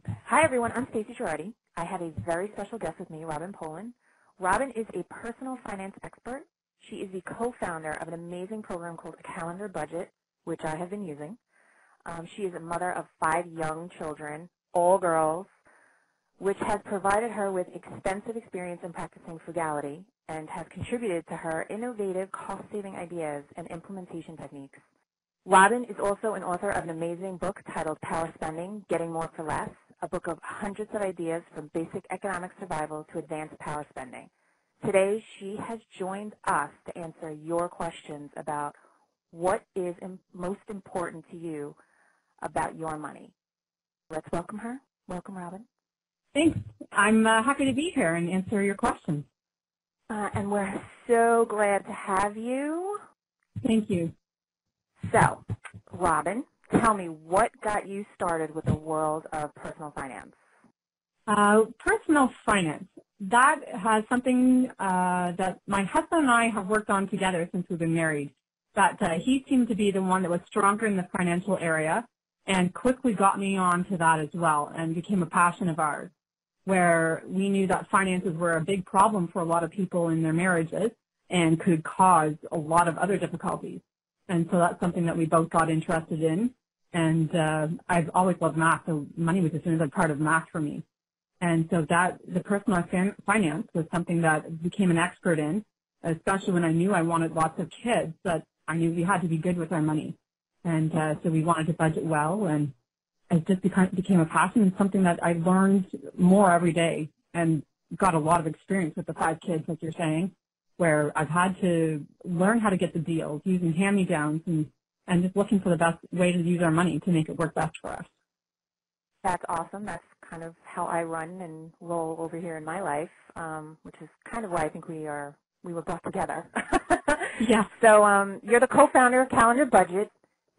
Hi, everyone. I'm Stacey Girardi. I have a very special guest with me, Robin Poland. Robin is a personal finance expert. She is the co-founder of an amazing program called A Calendar Budget, which I have been using. She is a mother of 5 young children, all girls, which has provided her with extensive experience in practicing frugality and has contributed to her innovative cost-saving ideas and implementation techniques. Robin is also an author of an amazing book titled Power Spending, Getting More for Less, a book of hundreds of ideas from basic economic survival to advanced power spending. Today, she has joined us to answer your questions about what is most important to you about your money. Let's welcome her. Welcome, Robin. Thanks. I'm happy to be here and answer your questions. And we're so glad to have you. Thank you. So, Robin, tell me, what got you started with the world of personal finance? Personal finance. That has something that my husband and I have worked on together since we've been married. That he seemed to be the one that was stronger in the financial area and quickly got me onto that as well and became a passion of ours, where we knew that finances were a big problem for a lot of people in their marriages and could cause a lot of other difficulties. And so that's something that we both got interested in. And I've always loved math, so money was just another part of math for me. And so that the personal finance was something that I became an expert in, especially when I knew I wanted lots of kids, but I knew we had to be good with our money. And so we wanted to budget well, and it just became a passion and something that I learned more every day and got a lot of experience with the 5 kids, like you're saying, where I've had to learn how to get the deals using hand-me-downs and just looking for the best way to use our money to make it work best for us. That's awesome. That's kind of how I run and roll over here in my life, which is kind of why I think we were brought together. Yeah. So you're the co-founder of Calendar Budget,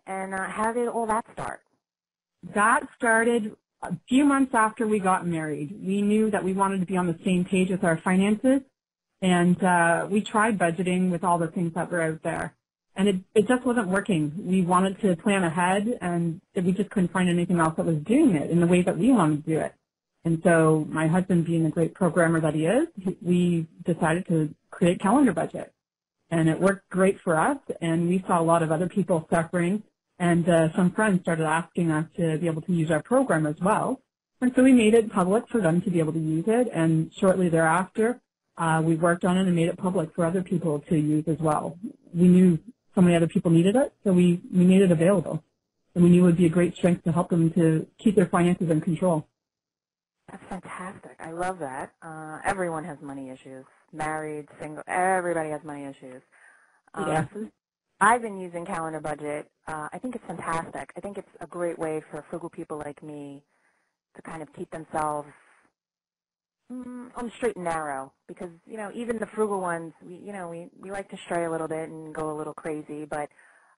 and how did all that start? That started a few months after we got married. We knew that we wanted to be on the same page with our finances, and we tried budgeting with all the things that were out there. And it just wasn't working. We wanted to plan ahead, and we just couldn't find anything else that was doing it in the way that we wanted to do it. And so my husband, being the great programmer that he is, we decided to create Calendar Budget. And it worked great for us, and we saw a lot of other people suffering, and some friends started asking us to be able to use our program as well. And so we made it public for them to be able to use it, and shortly thereafter, we worked on it and made it public for other people to use as well. We knew so many other people needed it, so we made it available. And we knew it would be a great strength to help them to keep their finances in control. That's fantastic. I love that. Everyone has money issues. Married, single, everybody has money issues. Yeah. So I've been using Calendar Budget. I think it's fantastic. I think it's a great way for frugal people like me to kind of keep themselves on the straight and narrow, because, you know, even the frugal ones, we like to stray a little bit and go a little crazy, but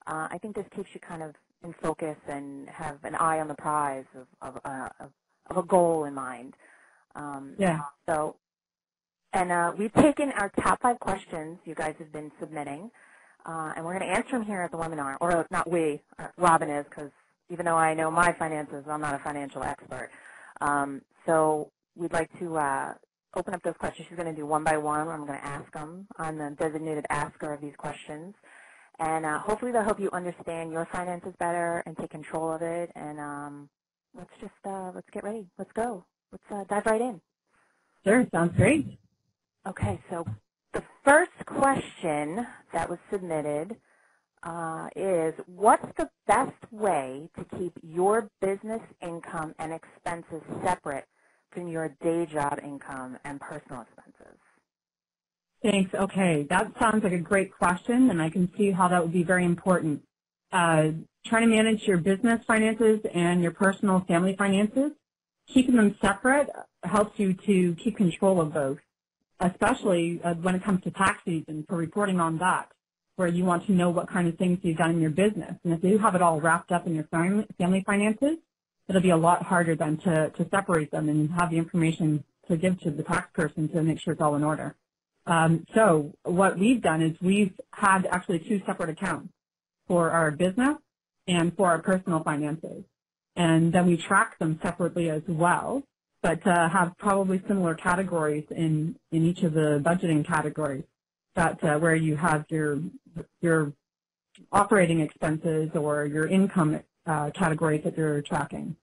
I think this keeps you kind of in focus and have an eye on the prize of a goal in mind. Yeah. So, and we've taken our top 5 questions you guys have been submitting, and we're going to answer them here at the webinar, or not we, Robin is, because even though I know my finances, I'm not a financial expert. So we'd like to open up those questions. She's going to do one by one. I'm going to ask them. I'm the designated asker of these questions. And hopefully they'll help you understand your finances better and take control of it. And let's get ready. Let's go. Let's dive right in. Sure, sounds great. Okay, so the first question that was submitted is, what's the best way to keep your business income and expenses separate from your day job income and personal expenses? Thanks. Okay, that sounds like a great question, and I can see how that would be very important. Trying to manage your business finances and your personal family finances, keeping them separate helps you to keep control of both, especially when it comes to tax season, for reporting on that, where you want to know what kind of things you've done in your business. And if you have it all wrapped up in your family finances, it'll be a lot harder then to separate them and have the information to give to the tax person to make sure it's all in order. So what we've done is we've had actually 2 separate accounts for our business and for our personal finances. and then we track them separately as well, but have probably similar categories in each of the budgeting categories that where you have your operating expenses or your income categories that you're tracking.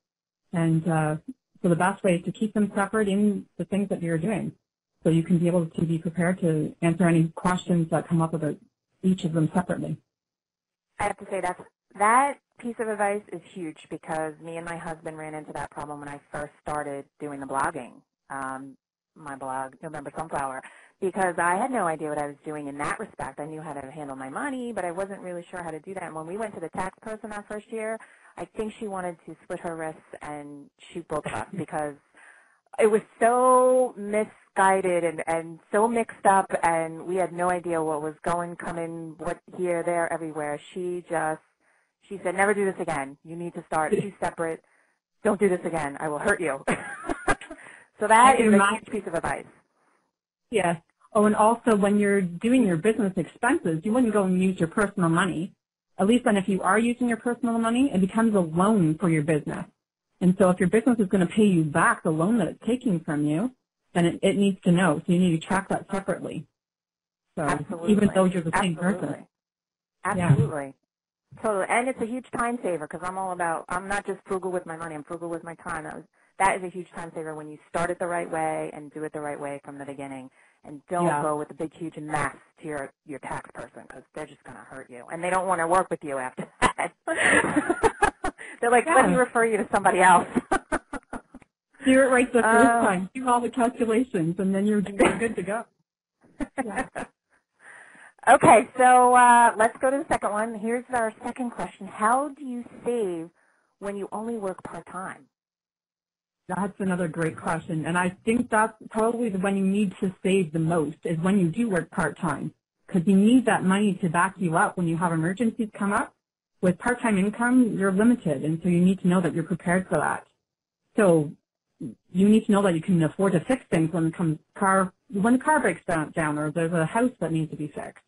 And so the best way is to keep them separate in the things that you're doing, so you can be able to be prepared to answer any questions that come up about each of them separately. I have to say that piece of advice is huge, because me and my husband ran into that problem when I first started doing the blogging, my blog, NovemberSunflower, because I had no idea what I was doing in that respect. I knew how to handle my money, but I wasn't really sure how to do that. And when we went to the tax person that first year, I think she wanted to split her wrists and shoot both of us, because it was so misguided and so mixed up, and we had no idea what was going, coming, what, here, there, everywhere. She said, never do this again. You need to start two separate. Don't do this again. I will hurt you. So that is a huge piece of advice. Yes. Oh, and also when you're doing your business expenses, you wouldn't go and use your personal money. At least then if you are using your personal money, it becomes a loan for your business. And so if your business is going to pay you back the loan that it's taking from you, then it needs to know. So you need to track that separately. So Absolutely. Even though you're the same person. Absolutely. Yeah. Totally. And it's a huge time saver, because I'm not just frugal with my money, I'm frugal with my time. That is a huge time saver when you start it the right way and do it the right way from the beginning. And don't go with a big, huge mess to your tax person, because they're just going to hurt you. And they don't want to work with you after that. They're like, let me refer you to somebody else. Do it right the first time. Do all the calculations, and then you're good to go. Yeah. Okay, so let's go to the second one. Here's our second question. How do you save when you only work part-time? That's another great question, and I think that's probably when you need to save the most, is when you do work part-time, because you need that money to back you up when you have emergencies come up. With part-time income, you're limited, and so you need to know that you're prepared for that. So you need to know that you can afford to fix things when the car breaks down or there's a house that needs to be fixed.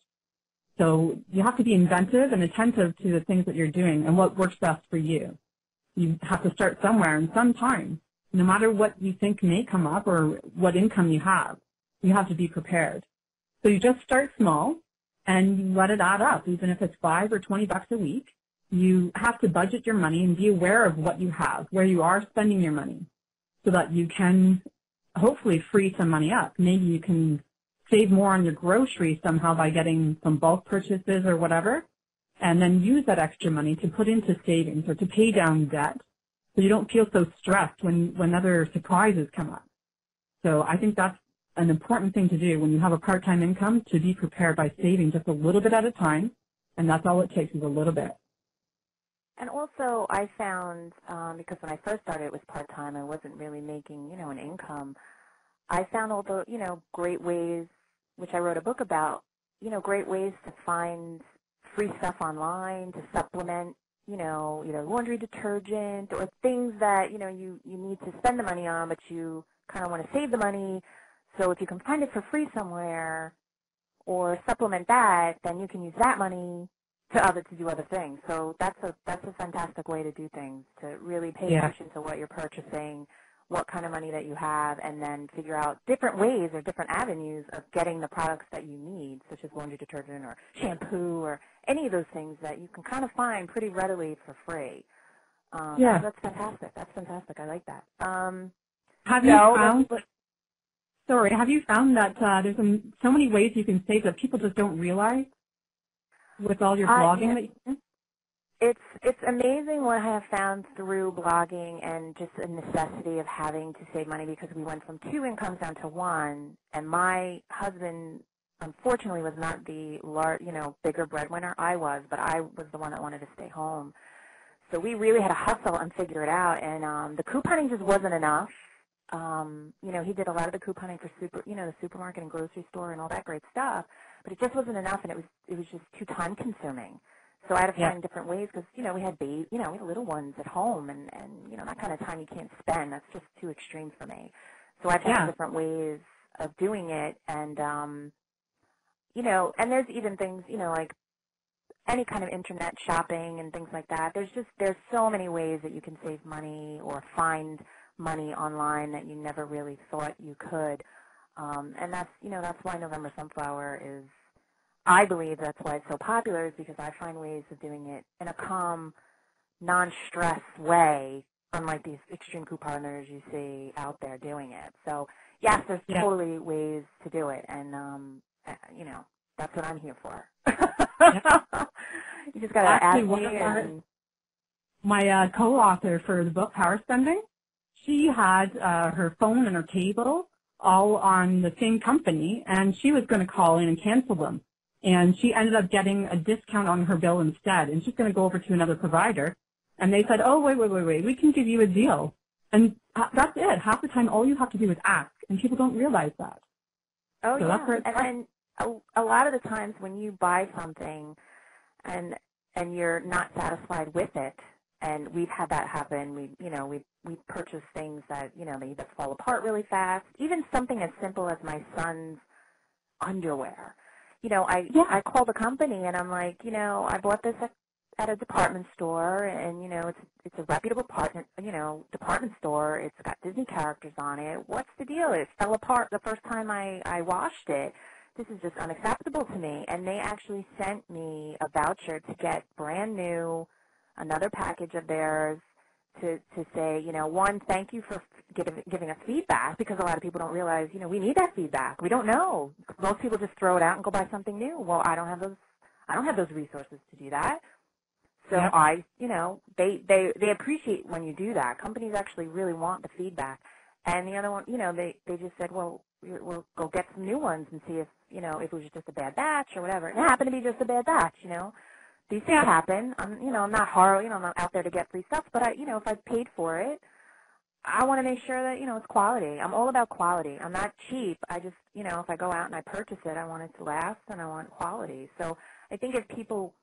So you have to be inventive and attentive to the things that you're doing and what works best for you. You have to start somewhere, and sometimes, no matter what you think may come up or what income you have to be prepared. So you just start small and you let it add up, even if it's $5 or $20 a week. You have to budget your money and be aware of what you have, where you are spending your money, so that you can hopefully free some money up. Maybe you can save more on your groceries somehow by getting some bulk purchases or whatever, and then use that extra money to put into savings or to pay down debt, so you don't feel so stressed when other surprises come up. So I think that's an important thing to do when you have a part-time income, to be prepared by saving just a little bit at a time, and that's all it takes, is a little bit. And also I found, because when I first started it was part-time, I wasn't really making, an income, I found all the, great ways, which I wrote a book about, great ways to find free stuff online to supplement, either laundry detergent or things that, you need to spend the money on, but you kind of want to save the money. So if you can find it for free somewhere or supplement that, then you can use that money to do other things. So that's a fantastic way to do things, to really pay attention to what you're purchasing, what kind of money that you have, and then figure out different ways or different avenues of getting the products that you need, such as laundry detergent or shampoo or any of those things that you can kind of find pretty readily for free. That's fantastic. That's fantastic. I like that. Have you found that there's so many ways you can save that people just don't realize with all your blogging that you do? It's amazing what I have found through blogging and just a necessity of having to save money, because we went from 2 incomes down to 1, and my husband unfortunately was not the bigger breadwinner. I was, but I was the one that wanted to stay home. So we really had to hustle and figure it out, and the couponing just wasn't enough. He did a lot of the couponing for the supermarket and grocery store and all that great stuff, but it just wasn't enough, and it was just too time consuming. So I had to find different ways, because, we had we had little ones at home, and that kind of time you can't spend. That's just too extreme for me. So I found different ways of doing it, and, and there's even things, like any kind of internet shopping and things like that. There's so many ways that you can save money or find money online that you never really thought you could. And that's why November Sunflower is, I believe that's why it's so popular, is because I find ways of doing it in a calm, non-stress way, unlike these extreme couponers you see out there doing it. So, yes, there's totally ways to do it, and, that's what I'm here for. You just got to ask me. My co-author for the book, Power Spending, she had her phone and her cable all on the same company, and she was going to call in and cancel them. And she ended up getting a discount on her bill instead, and she's going to go over to another provider. And they said, oh, wait, we can give you a deal. And that's it. Half the time, all you have to do is ask, and people don't realize that. Oh, so yeah. And a lot of the times when you buy something and you're not satisfied with it, and we've had that happen. We purchase things that, they either fall apart really fast, even something as simple as my son's underwear. I call the company and I'm like, I bought this at a department store, and, it's a reputable department store. It's got Disney characters on it. What's the deal? It fell apart the first time I washed it. This is just unacceptable to me. And they actually sent me a voucher to get brand new, another package of theirs, to say, one, thank you for giving us feedback, because a lot of people don't realize, we need that feedback. We don't know. Most people just throw it out and go buy something new. Well, I don't have those resources to do that. So they appreciate when you do that. Companies actually really want the feedback. And the other one, they just said, well, we'll go get some new ones and see if it was just a bad batch or whatever. It happened to be just a bad batch, These things happen. I'm not horrible, I'm not out there to get free stuff, but if I paid for it, I want to make sure that, it's quality. I'm all about quality. I'm not cheap. I just, if I go out and I purchase it, I want it to last and I want quality. So I think if people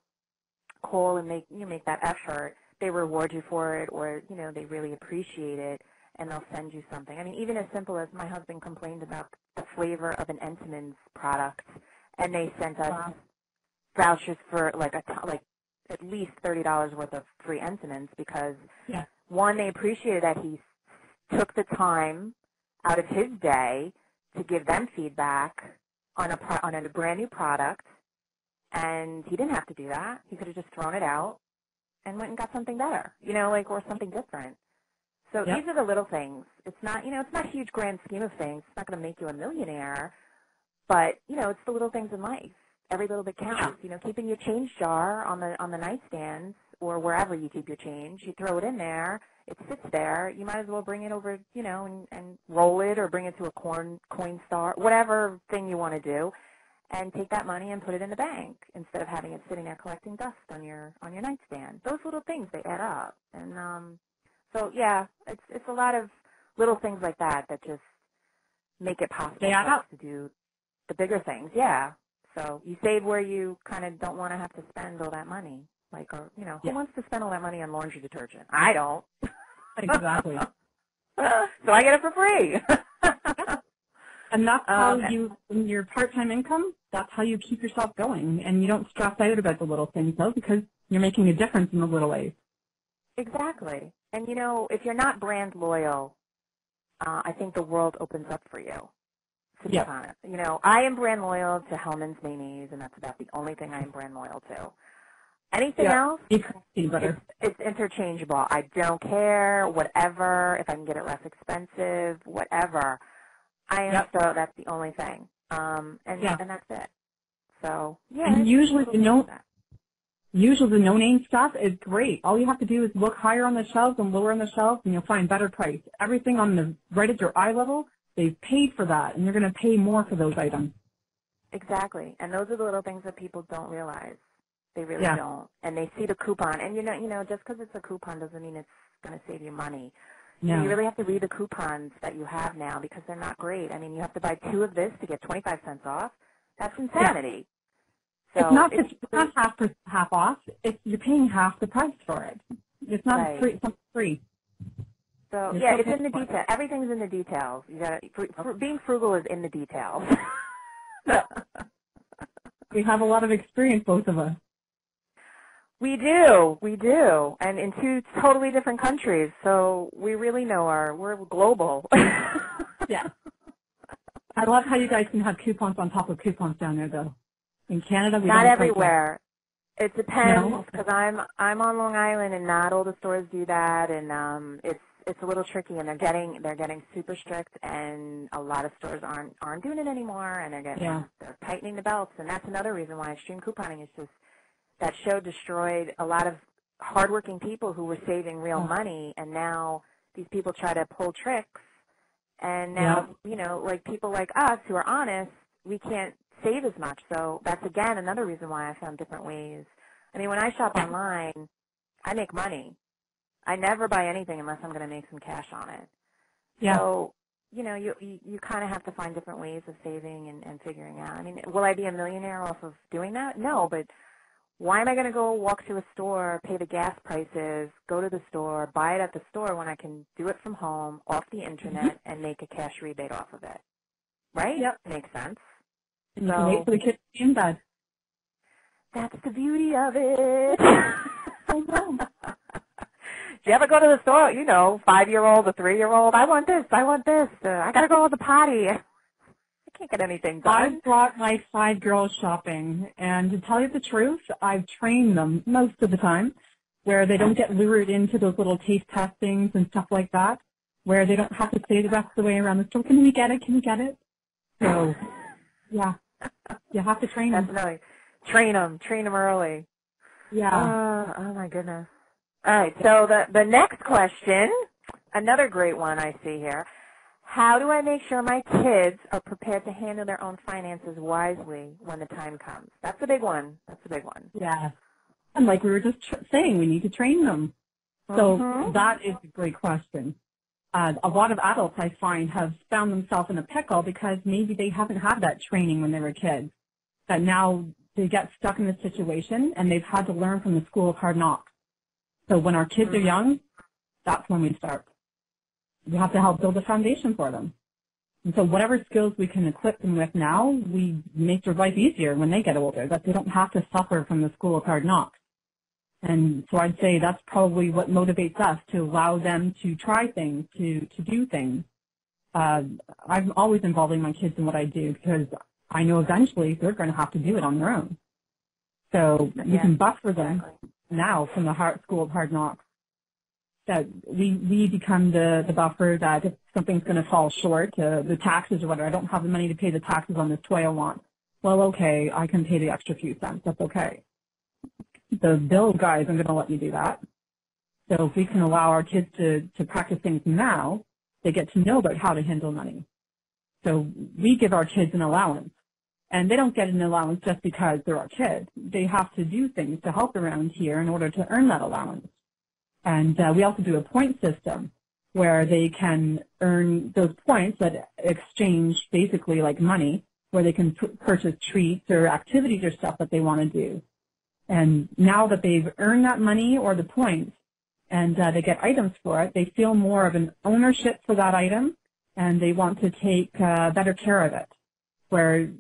call and make that effort, they reward you for it, or, they really appreciate it, and they'll send you something. I mean, even as simple as my husband complained about the flavor of an Entenmann's product, and they sent us vouchers for like at least $30 worth of free Entenmann's, because one, they appreciated that he took the time out of his day to give them feedback on a brand new product, and he didn't have to do that. He could have just thrown it out and went and got something better, or something different. So these are the little things. It's not, it's not a huge grand scheme of things. It's not going to make you a millionaire, but, it's the little things in life. Every little bit counts. Keeping your change jar on the nightstands or wherever you keep your change, you throw it in there, it sits there. You might as well bring it over, and roll it, or bring it to a coin star, whatever thing you want to do, and take that money and put it in the bank instead of having it sitting there collecting dust on your nightstand. Those little things, they add up. And so it's a lot of little things like that just make it possible for us to do the bigger things. Yeah. So you save where you kind of don't want to have to spend all that money. Who wants to spend all that money on laundry detergent? I don't. Exactly. So I get it for free. And that's how in your part-time income, that's how you keep yourself going. And you don't stress out about the little things, though, because you're making a difference in the little ways. Exactly. And, if you're not brand loyal, I think the world opens up for you. To be honest, I am brand loyal to Hellman's Mayonnaise, and that's about the only thing I am brand loyal to. Anything else, it's interchangeable. I don't care, whatever, if I can get it less expensive, whatever. So that's the only thing, and that's it. So, and usually the no-name stuff is great. All you have to do is look higher on the shelves and lower on the shelves, and you'll find better price. Everything right at your eye level, they've paid for that, and you're going to pay more for those items. Exactly, and those are the little things that people don't realize. They really don't, and they see the coupon, and just because it's a coupon doesn't mean it's going to save you money. No. You really have to read the coupons that you have now, because they're not great. I mean, you have to buy 2 of this to get 25 cents off. That's insanity. So it's not half off. You're paying half the price for it. It's not free. It's not free. So it's in the detail. Everything's in the details. You got being frugal is in the details. We have a lot of experience, both of us. We do, and in two totally different countries, so we really know we're global. Yeah. I love how you guys can have coupons on top of coupons down there, though. In Canada, we Not don't everywhere. It depends, because No? I'm on Long Island, and not all the stores do that, and it's a little tricky, and they're getting super strict, and a lot of stores aren't doing it anymore, and they're tightening the belts, and that's another reason why extreme couponing is just. That show destroyed a lot of hardworking people who were saving real money, and now these people try to pull tricks, and now, like people like us who are honest, we can't save as much. So that's, again, another reason why I found different ways. I mean, when I shop online, I make money. I never buy anything unless I'm going to make some cash on it. Yeah. So, you kind of have to find different ways of saving and figuring out. I mean, will I be a millionaire off of doing that? No, but why am I going to go walk to a store, pay the gas prices, go to the store, buy it at the store when I can do it from home, off the internet, and make a cash rebate off of it? Right? Yep. Makes sense. And you can wait for the kids to be in bed. That's the beauty of it. I know. Do you ever go to the store, 5-year-old or 3-year-old, I want this, I got to go to the potty. I can't get anything done. I've brought my 5 girls shopping, and to tell you the truth, I've trained them most of the time where they don't get lured into those little taste testings and stuff like that, where they don't have to say the rest of the way around the store, can we get it, can we get it? So, yeah, you have to train them. Definitely. Train them early. Yeah. Oh, my goodness. All right, so the next question, another great one I see here. How do I make sure my kids are prepared to handle their own finances wisely when the time comes? That's a big one. Yeah. And like we were just saying, we need to train them. So that is a great question. A lot of adults, I find, have found themselves in a pickle because maybe they haven't had that training when they were kids. That now they get stuck in this situation and they've had to learn from the school of hard knocks. So when our kids are young, that's when we start. We have to help build a foundation for them. And so whatever skills we can equip them with now, we make their life easier when they get older, that they don't have to suffer from the school of hard knocks. And so I'd say that's probably what motivates us, to allow them to try things, to do things. I'm always involving my kids in what I do because I know eventually they're going to have to do it on their own. So we can buffer them now from the school of hard knocks. That we become the buffer, that if something's going to fall short, the taxes or whatever, I don't have the money to pay the taxes on this toy I want. Well, okay, I can pay the extra few cents. That's okay. The bill guys, I'm going to let you do that. So if we can allow our kids to practice things now, they get to know about how to handle money. So we give our kids an allowance. And they don't get an allowance just because they're our kids. They have to do things to help around here in order to earn that allowance. And we also do a point system where they can earn those points that exchange basically like money, where they can purchase treats or activities or stuff that they want to do. And now that they've earned that money or the points and they get items for it, they feel more of an ownership for that item and they want to take better care of it, where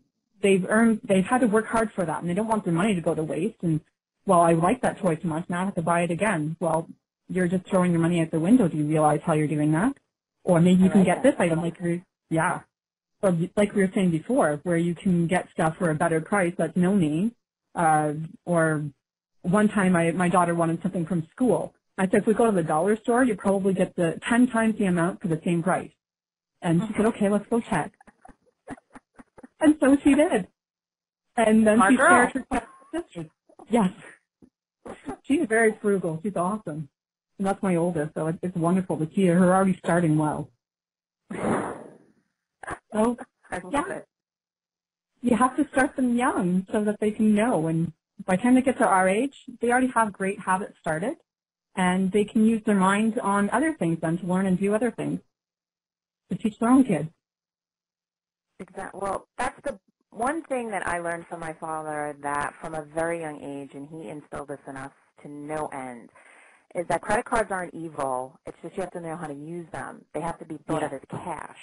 they've had to work hard for that and they don't want their money to go to waste. And, well, I like that toy so much, now I have to buy it again. Well, you're just throwing your money out the window. Do you realize how you're doing that? Or maybe you can get this item or like we were saying before, where you can get stuff for a better price that's no name. Or one time my daughter wanted something from school. I said, if we go to the dollar store, you probably get the 10 times the amount for the same price. And she said, okay, let's go check. And so she did. And then she shared her sisters. Yes. She's very frugal. She's awesome. And that's my oldest, so it's wonderful to see her already starting well. So, yeah. You have to start them young so that they can know. And by the time they get to our age, they already have great habits started. And they can use their minds on other things then to learn and do other things to teach their own kids. Exactly. Well, that's the one thing that I learned from my father, that from a very young age, and he instilled this in us to no end, is that credit cards aren't evil. It's just you have to know how to use them. They have to be thought of as cash.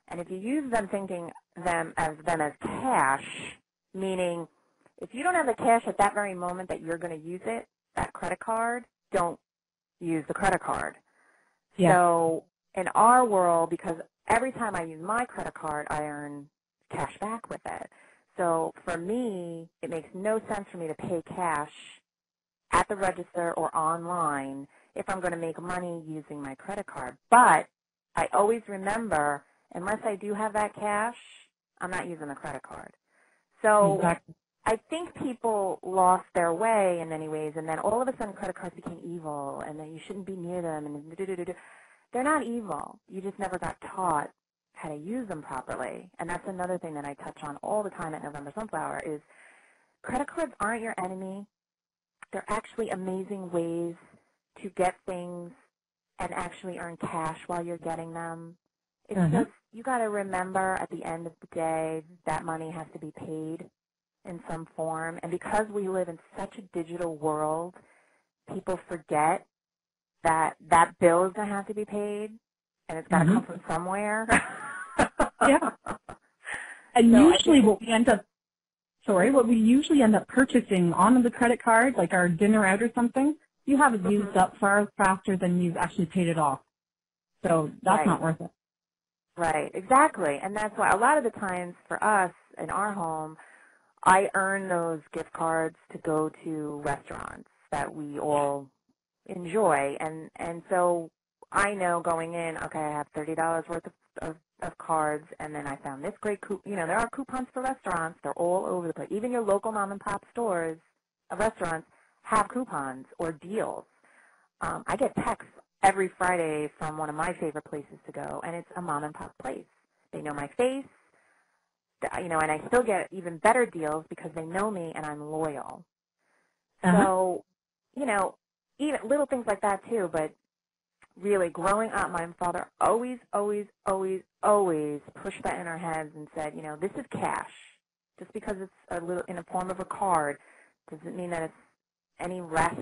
And if you use them thinking them as cash, meaning If you don't have the cash at that very moment that you're going to use it, that credit card, don't use the credit card. Yeah. So in our world, because every time I use my credit card, I earn cash back with it. So for me, it makes no sense for me to pay cash at the register or online if I'm going to make money using my credit card. But I always remember, unless I do have that cash, I'm not using the credit card. So Exactly. I think people lost their way in many ways, and then all of a sudden credit cards became evil, and then you shouldn't be near them. And they're not evil. You just never got taught how to use them properly. And that's another thing that I touch on all the time at November Sunflower is credit cards aren't your enemy. They're actually amazing ways to get things and actually earn cash while you're getting them. It's just, you got to remember at the end of the day that money has to be paid in some form. And because we live in such a digital world, people forget that that bill is going to have to be paid, and it's got to come from somewhere. Yeah. And so usually what we usually end up purchasing on the credit card, like our dinner out or something, you have it used up far faster than you've actually paid it off. So that's not worth it. Right, exactly. And that's why a lot of the times for us in our home, I earn those gift cards to go to restaurants that we all enjoy. And so I know going in, okay, I have $30 worth of cards, and then I found this great coupon. You know, there are coupons for restaurants. They're all over the place. Even your local mom and pop stores, restaurants, have coupons or deals. I get texts every Friday from one of my favorite places to go, and it's a mom and pop place. They know my face, you know, and I still get even better deals because they know me and I'm loyal. So, you know, even little things like that too, but really growing up, my father always pushed that in our heads and said, you know, this is cash. Just because it's a little in the form of a card doesn't mean that it's any less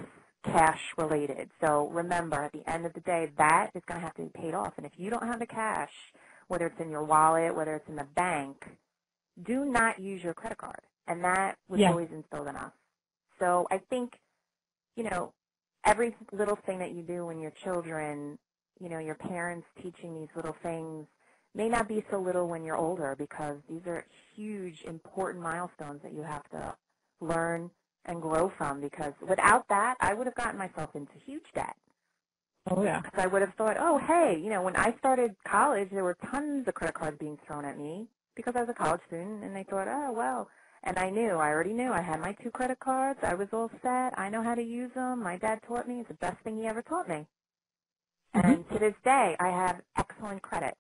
cash related. So remember, at the end of the day, that is going to have to be paid off. And if you don't have the cash, whether it's in your wallet, whether it's in the bank, do not use your credit card. And that was always instilled in us. So I think, you know, every little thing that you do when you're children, you know, your parents teaching these little things may not be so little when you're older, because these are huge, important milestones that you have to learn and grow from, because without that, I would have gotten myself into huge debt. Oh, yeah. Because I would have thought, oh, hey, you know, when I started college, there were tons of credit cards being thrown at me because I was a college student, and they thought, oh, well, and I already knew. I had my 2 credit cards. I was all set. I know how to use them. My dad taught me. It's the best thing he ever taught me. And to this day, I have excellent credit.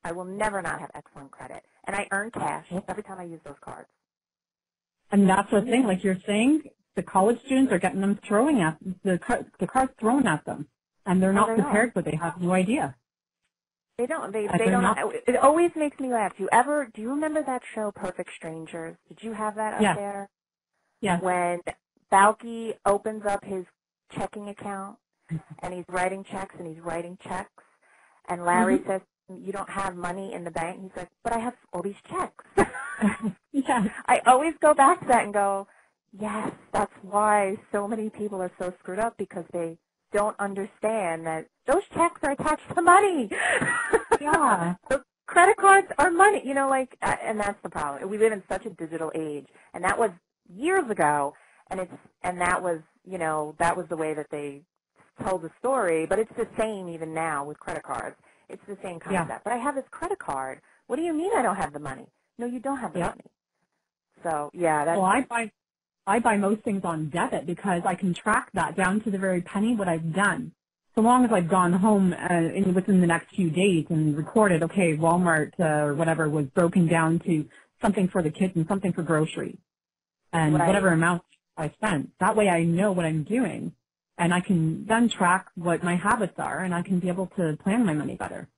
I will never not have excellent credit. And I earn cash every time I use those cards. And that's the thing, like you're saying, the college students are getting them throwing at the cards thrown at them, and they're not prepared, but they have no idea. They don't. They don't. It always makes me laugh. Do you remember that show, Perfect Strangers? Did you have that up there? Yeah. When Balky opens up his checking account and he's writing checks, and Larry says, you don't have money in the bank. He's like, but I have all these checks. I always go back to that and go, yes, that's why so many people are so screwed up, because they don't understand that those checks are attached to money. Yeah. So credit cards are money, you know, like, and that's the problem. We live in such a digital age, and that was years ago, and that was, you know, that was the way that they told the story, but it's the same even now with credit cards. It's the same concept. Yeah. But I have this credit card. What do you mean I don't have the money? No, you don't have the money. So, yeah. That's, well, I buy most things on debit because I can track that down to the very penny what I've done. So long as I've gone home within the next few days and recorded, okay, Walmart or whatever was broken down to something for the kids and something for groceries and whatever amount I spent. That way I know what I'm doing, and I can then track what my habits are, and I can be able to plan my money better.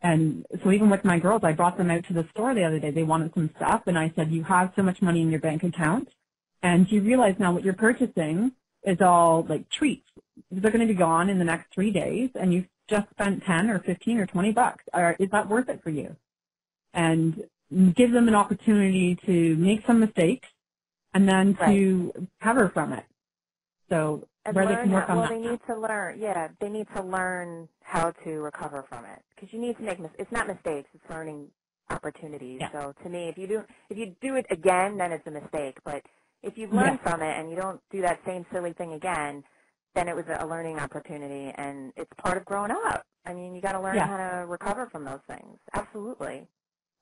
And so even with my girls, I brought them out to the store the other day. They wanted some stuff, and I said, you have so much money in your bank account, and you realize now what you're purchasing is all like treats. They're going to be gone in the next 3 days, and you've just spent 10 or 15 or 20 bucks. Is that worth it for you? And give them an opportunity to make some mistakes and then Right. to recover from it. So And where they can work on well, that. they need to learn. Yeah, they need to learn how to recover from it because you need to make it's not mistakes, it's learning opportunities. Yeah. So to me, if you do it again, then it's a mistake. But if you've learned from it and you don't do that same silly thing again, then it was a learning opportunity, and it's part of growing up. I mean, you got to learn how to recover from those things. Absolutely.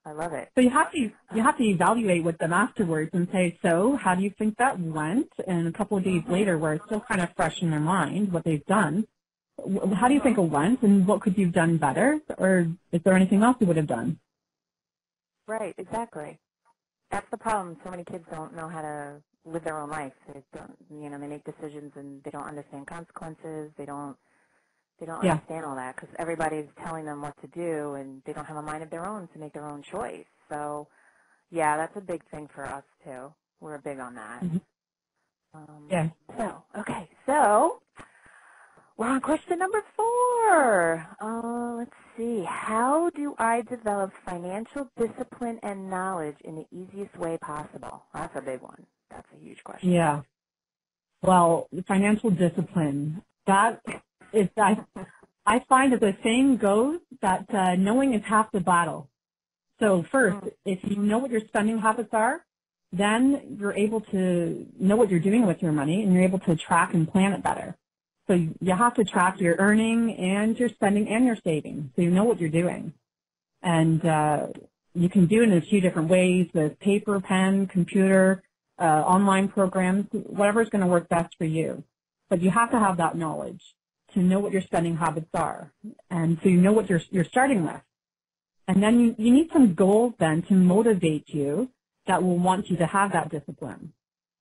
I love it. So you have to evaluate with them afterwards and say, so how do you think that went? And a couple of days later, where it's still kind of fresh in their mind what they've done, how do you think it went, and what could you have done better, or is there anything else you would have done? Right, exactly. That's the problem. So many kids don't know how to live their own life. They don't, they make decisions and they don't understand consequences. They don't understand all that because everybody's telling them what to do, and they don't have a mind of their own to make their own choice. So, yeah, that's a big thing for us too. We're big on that. So we're on question number 4. Let's see. How do I develop financial discipline and knowledge in the easiest way possible? That's a big one. That's a huge question. Yeah. Well, financial discipline, that is, I find that the saying goes that knowing is half the battle. So first, if you know what your spending habits are, then you're able to know what you're doing with your money, and you're able to track and plan it better. So you have to track your earning and your spending and your saving, so you know what you're doing. And you can do it in a few different ways with paper, pen, computer, online programs, whatever's going to work best for you. But you have to have that knowledge to know what your spending habits are, and so you know what you're starting with. And then you need some goals then to motivate you that will want you to have that discipline.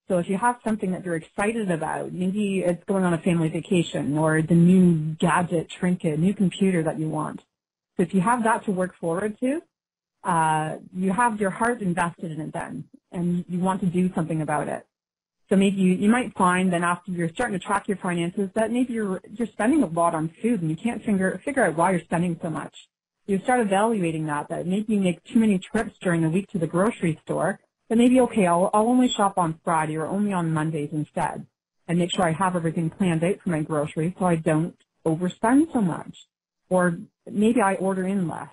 So if you have something that you're excited about, maybe it's going on a family vacation or the new gadget, trinket, new computer that you want. So if you have that to work forward to, you have your heart invested in it then, and you want to do something about it. So maybe you might find then after you're starting to track your finances that maybe you're spending a lot on food and you can't figure out why you're spending so much. You start evaluating that maybe you make too many trips during the week to the grocery store, then maybe, okay, I'll only shop on Friday or only on Mondays instead, and make sure I have everything planned out for my groceries so I don't overspend so much. Or maybe I order in less.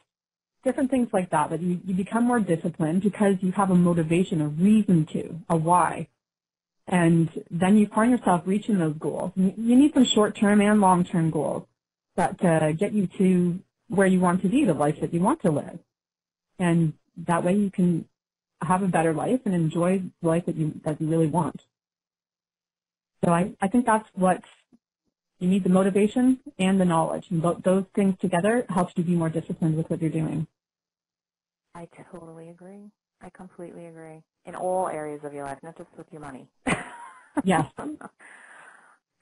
Different things like that, but you become more disciplined because you have a motivation, a reason to, a why. And then you find yourself reaching those goals. You need some short-term and long-term goals that get you to where you want to be, the life that you want to live. And that way you can have a better life and enjoy the life that you really want. So I think that's what you need, the motivation and the knowledge. And those things together helps you be more disciplined with what you're doing. I totally agree. I completely agree. In all areas of your life, not just with your money. Yes.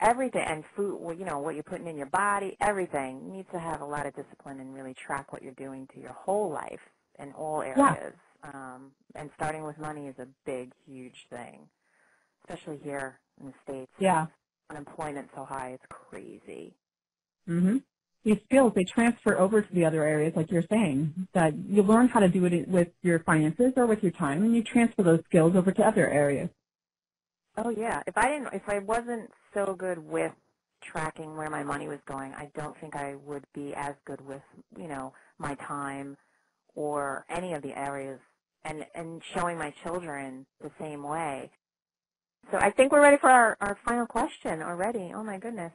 Everything, and food, what you're putting in your body, everything. You need to have a lot of discipline and really track what you're doing to your whole life in all areas. And starting with money is a big, huge thing, especially here in the States. Yeah. Unemployment's so high, it's crazy. Mm-hmm. These skills, they transfer over to the other areas, like you're saying, that you learn how to do it with your finances or with your time, and you transfer those skills over to other areas. Oh, yeah. If I wasn't so good with tracking where my money was going, I don't think I would be as good with, my time or any of the areas and showing my children the same way. So I think we're ready for our final question already. Oh, my goodness.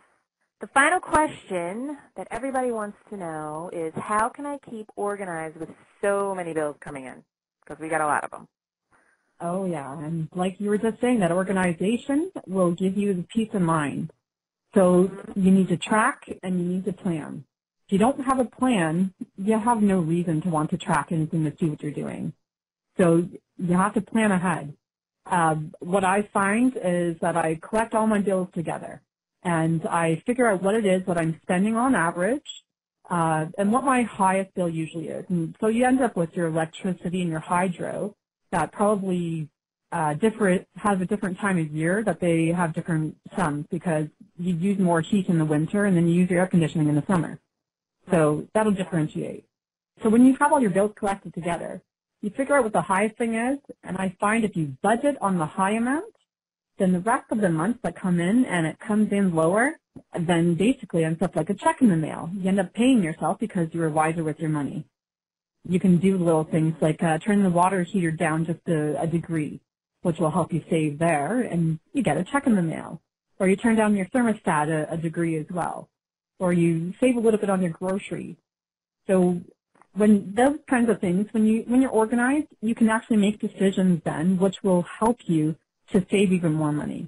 The final question that everybody wants to know is, how can I keep organized with so many bills coming in? Because we got a lot of them. Oh, yeah. And like you were just saying, that organization will give you the peace of mind. So you need to track and you need to plan. If you don't have a plan, you have no reason to want to track anything to see what you're doing. So you have to plan ahead. What I find is that I collect all my bills together, and I figure out what it is that I'm spending on average, and what my highest bill usually is. And so you end up with your electricity and your hydro that probably has a different time of year that they have different sums, because you use more heat in the winter and then you use your air conditioning in the summer. So that'll differentiate. So when you have all your bills collected together, You figure out what the highest thing is, and I find if you budget on the high amount, then the rest of the months that come in and it comes in lower, then basically ends up like a check in the mail. You end up paying yourself because you were wiser with your money. You can do little things like turn the water heater down just a degree, which will help you save there, and you get a check in the mail. Or you turn down your thermostat a degree as well. Or you save a little bit on your groceries. So when those kinds of things, when you're organized, you can actually make decisions then which will help you to save even more money.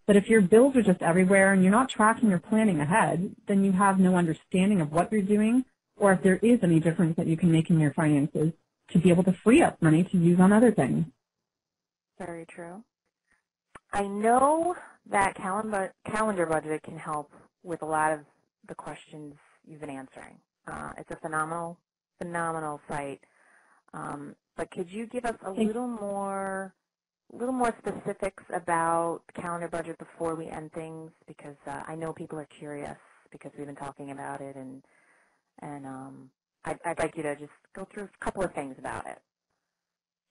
But if your bills are just everywhere and you're not tracking or planning ahead, then you have no understanding of what you're doing or if there is any difference that you can make in your finances to be able to free up money to use on other things. Very true. I know that calendar budget can help with a lot of the questions you've been answering. It's a phenomenal site. But could you give us a little more specifics about calendar budget before we end things? Because I know people are curious because we've been talking about it, and I'd like you to just go through a couple of things about it.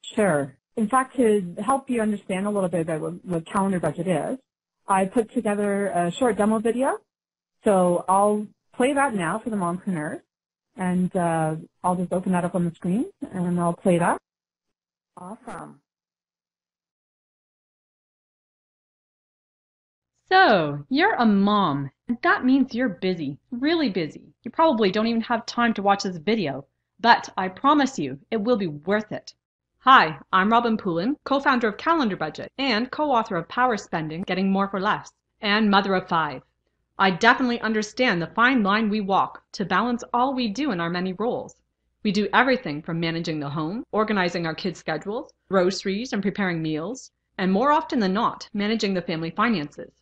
Sure. In fact, to help you understand a little bit about what calendar budget is, I put together a short demo video. So I'll play that now for the mompreneurs, and I'll just open that up on the screen, and I'll play that. Awesome. So, you're a mom, and that means you're busy, really busy. You probably don't even have time to watch this video, but I promise you, it will be worth it. Hi, I'm Robin Poulin, co-founder of Calendar Budget and co-author of Power Spending, Getting More for Less, and mother of 5. I definitely understand the fine line we walk to balance all we do in our many roles. We do everything from managing the home, organizing our kids' schedules, groceries, and preparing meals, and more often than not, managing the family finances.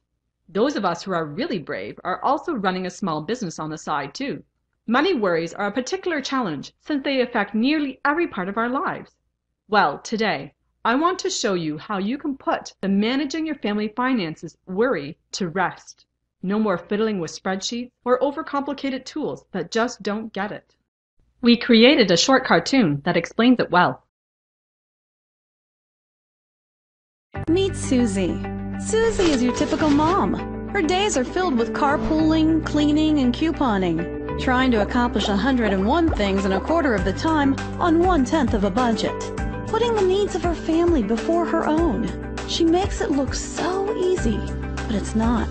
Those of us who are really brave are also running a small business on the side too. Money worries are a particular challenge since they affect nearly every part of our lives. Well, today, I want to show you how you can put the managing your family finances worry to rest. No more fiddling with spreadsheets or overcomplicated tools that just don't get it. We created a short cartoon that explains it well. Meet Susie. Susie is your typical mom. Her days are filled with carpooling, cleaning, and couponing, trying to accomplish 101 things in a quarter of the time on 1/10 of a budget, putting the needs of her family before her own. She makes it look so easy, but it's not.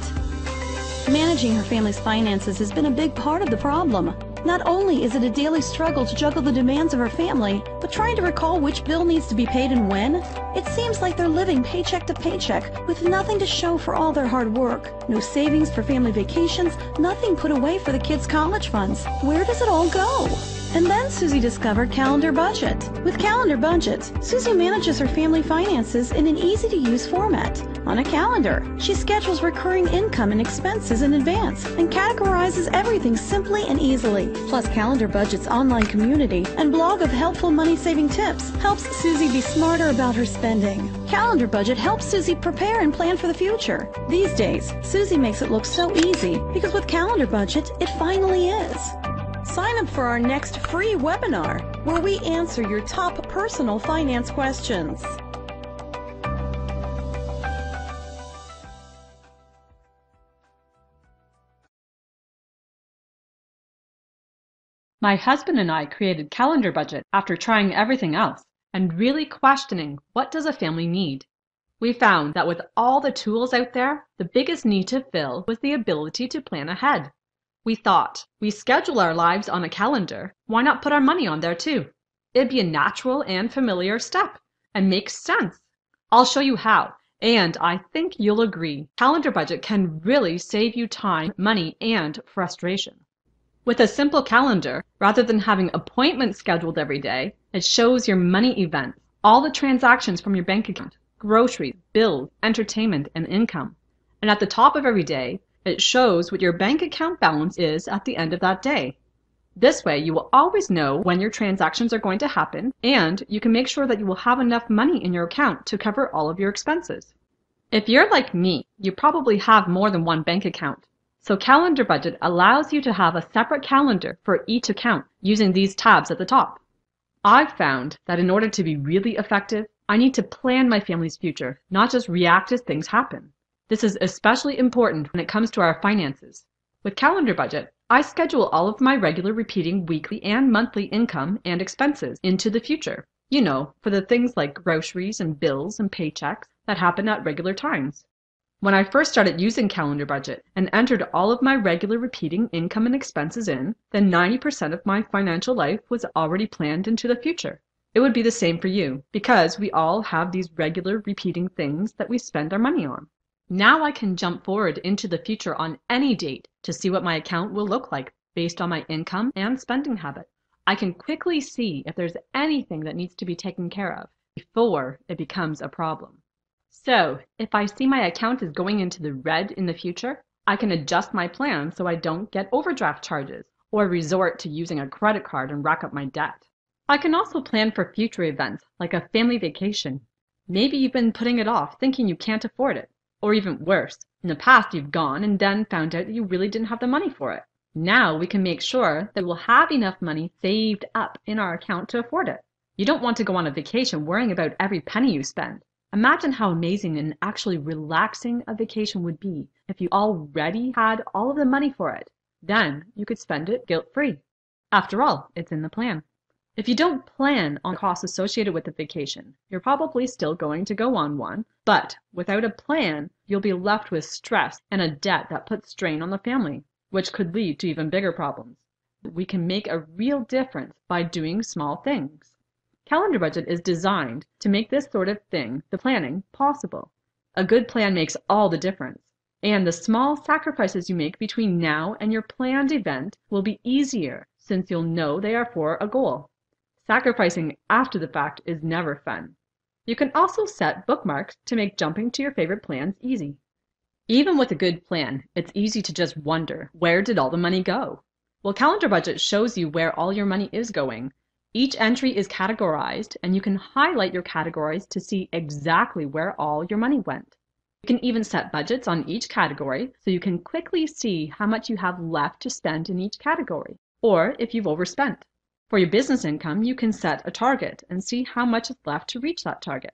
Managing her family's finances has been a big part of the problem. Not only is it a daily struggle to juggle the demands of her family, but trying to recall which bill needs to be paid and when, it seems like they're living paycheck to paycheck with nothing to show for all their hard work. No savings for family vacations, nothing put away for the kids' college funds. Where does it all go? And then Susie discovered Calendar Budget. With Calendar Budget, Susie manages her family finances in an easy-to-use format. On a calendar, she schedules recurring income and expenses in advance and categorizes everything simply and easily. Plus, Calendar Budget's online community and blog of helpful money-saving tips helps Susie be smarter about her spending. Calendar Budget helps Susie prepare and plan for the future. These days, Susie makes it look so easy because with Calendar Budget, it finally is. Sign up for our next free webinar where we answer your top personal finance questions. My husband and I created Calendar Budget after trying everything else and really questioning what does a family need. We found that with all the tools out there, the biggest need to fill was the ability to plan ahead. We thought, we schedule our lives on a calendar, why not put our money on there too? It'd be a natural and familiar step and makes sense. I'll show you how, and I think you'll agree. Calendar Budget can really save you time, money, and frustration. With a simple calendar, rather than having appointments scheduled every day, it shows your money events, all the transactions from your bank account, groceries, bills, entertainment, and income. And at the top of every day, it shows what your bank account balance is at the end of that day. This way, you will always know when your transactions are going to happen, and you can make sure that you will have enough money in your account to cover all of your expenses. If you're like me, you probably have more than one bank account. So Calendar Budget allows you to have a separate calendar for each account using these tabs at the top. I've found that in order to be really effective, I need to plan my family's future, not just react as things happen. This is especially important when it comes to our finances. With Calendar Budget, I schedule all of my regular repeating weekly and monthly income and expenses into the future. You know, for the things like groceries and bills and paychecks that happen at regular times. When I first started using Calendar Budget and entered all of my regular repeating income and expenses in, then 90% of my financial life was already planned into the future. It would be the same for you, because we all have these regular repeating things that we spend our money on. Now I can jump forward into the future on any date to see what my account will look like based on my income and spending habit. I can quickly see if there's anything that needs to be taken care of before it becomes a problem. So, if I see my account is going into the red in the future, I can adjust my plan so I don't get overdraft charges or resort to using a credit card and rack up my debt. I can also plan for future events like a family vacation. Maybe you've been putting it off thinking you can't afford it. Or even worse, in the past you've gone and then found out that you really didn't have the money for it. Now we can make sure that we'll have enough money saved up in our account to afford it. You don't want to go on a vacation worrying about every penny you spend. Imagine how amazing and actually relaxing a vacation would be if you already had all of the money for it. Then you could spend it guilt-free. After all, it's in the plan. If you don't plan on costs associated with the vacation, you're probably still going to go on one, but without a plan, you'll be left with stress and a debt that puts strain on the family, which could lead to even bigger problems. We can make a real difference by doing small things. Calendar Budget is designed to make this sort of thing, the planning, possible. A good plan makes all the difference, and the small sacrifices you make between now and your planned event will be easier since you'll know they are for a goal. Sacrificing after the fact is never fun. You can also set bookmarks to make jumping to your favorite plans easy. Even with a good plan, it's easy to just wonder, where did all the money go? Well, Calendar Budget shows you where all your money is going. Each entry is categorized, and you can highlight your categories to see exactly where all your money went. You can even set budgets on each category so you can quickly see how much you have left to spend in each category, or if you've overspent. For your business income, you can set a target and see how much is left to reach that target.